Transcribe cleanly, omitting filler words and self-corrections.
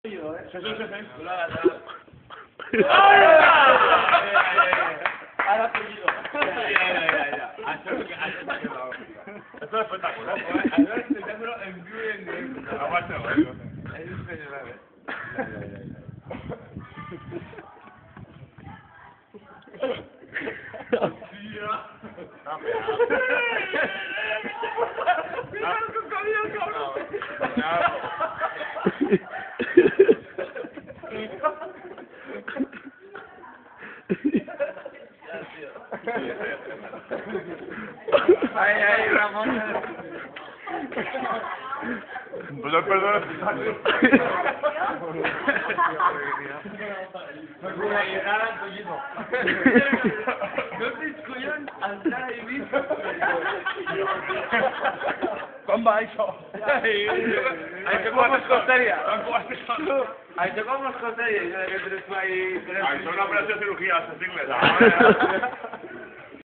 Sí, sí, sí. Ahora apellido. Esto es espectacular, ¿eh? Hacer el espectáculo en vivo y en directo. Aguanta, es impresionante. Ay, Ramón. Pues perdón. No te escuchan andar ahí mismo. Com va això? Això com es costaria? Això com es costaria? Això de que tres països... Això és una operació de cirurgia a les ingles.